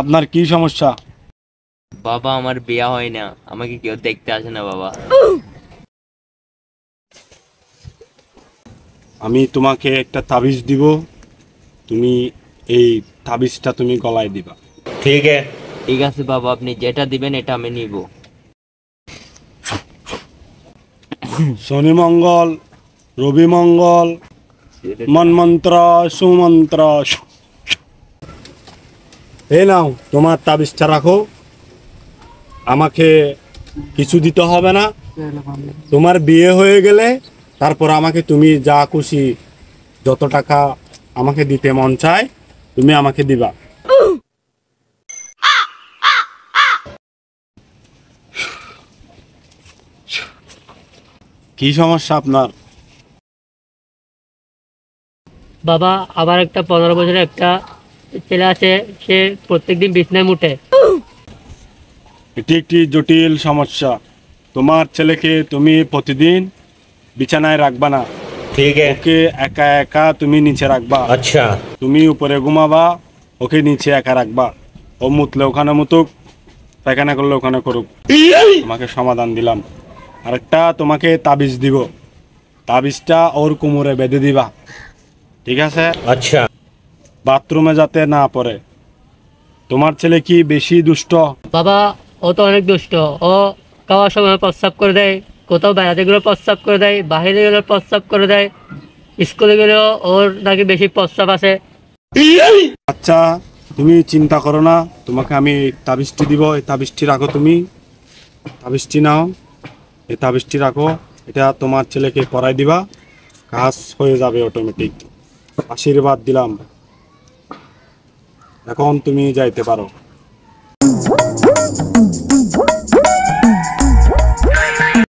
আপনার কি সমস্যা? বাবা আমার বিয়ে হয় না, আমাকে কেউ দেখতে আসে না বাবা। আমি তোমাকে একটা তাবিজ দিব, তুমি এই তাবিজটা তুমি গলায় দিবা। ঠিক আছে বাবা, আপনি যেটা দিবেন এটা আমি নিব। শনি মঙ্গল, রবি মঙ্গল, মন্মন্ত্র সুমন্ত্র। এই নাও তোমার তাবিজটা রাখো, আমাকে কিছু দিতে হবে না। তোমার বিয়ে হয়ে গেলে তারপর আমাকে তুমি যা খুশি, যত টাকা আমাকে দিতে মন চায় তুমি আমাকে দিবা। কি সমস্যা আপনার? বাবা আবার একটা 15 বছরের একটা ছেলে আছে, সে প্রত্যেকদিন বিছনায় মুটে। এটি একটি জটিল সমস্যা। তোমার ছেলেকে তুমি প্রতিদিন বিছানায় রাখবা না, ওকে একা একা তুমি নিচে রাখবা। আচ্ছা, তুমি উপরে ঘুমাবা, ওকে নিচে একা রাখবা। ও মুতলে ওখানে মুতুক, পায়খানা করলে ওখানে করুক। তোমাকে সমাধান দিলাম। আরেকটা তোমাকে তাবিজ দিব, তাবিজটা ওর কোমরে বেঁধে দিবা, ঠিক আছে? আচ্ছা, বাথরুমে যাতে না পড়ে। তোমার ছেলে কি বেশি দুষ্ট? বাবা ও তো অনেক দুষ্ট, ও খাওয়ার সময় প্রস্রাব করে দেয়, কোথাও বেড়াতে গেলেও প্রস্রাব করে দেয়, বাইরে গেলেও প্রস্রাব করে দেয়, স্কুলে গেলেও ওর নাকি বেশি প্রস্রাব আছে। আচ্ছা, তুমি চিন্তা করো না, তোমাকে আমি তাবিজটি দিব। এই তাবিজটি রাখো, তুমি তাবিজটি নাও, এই তাবিজটি রাখো। এটা তোমার ছেলেকে পরাই দিবা, কাজ হয়ে যাবে অটোমেটিক। আশীর্বাদ দিলাম, এখন তুমি যাইতে পারো।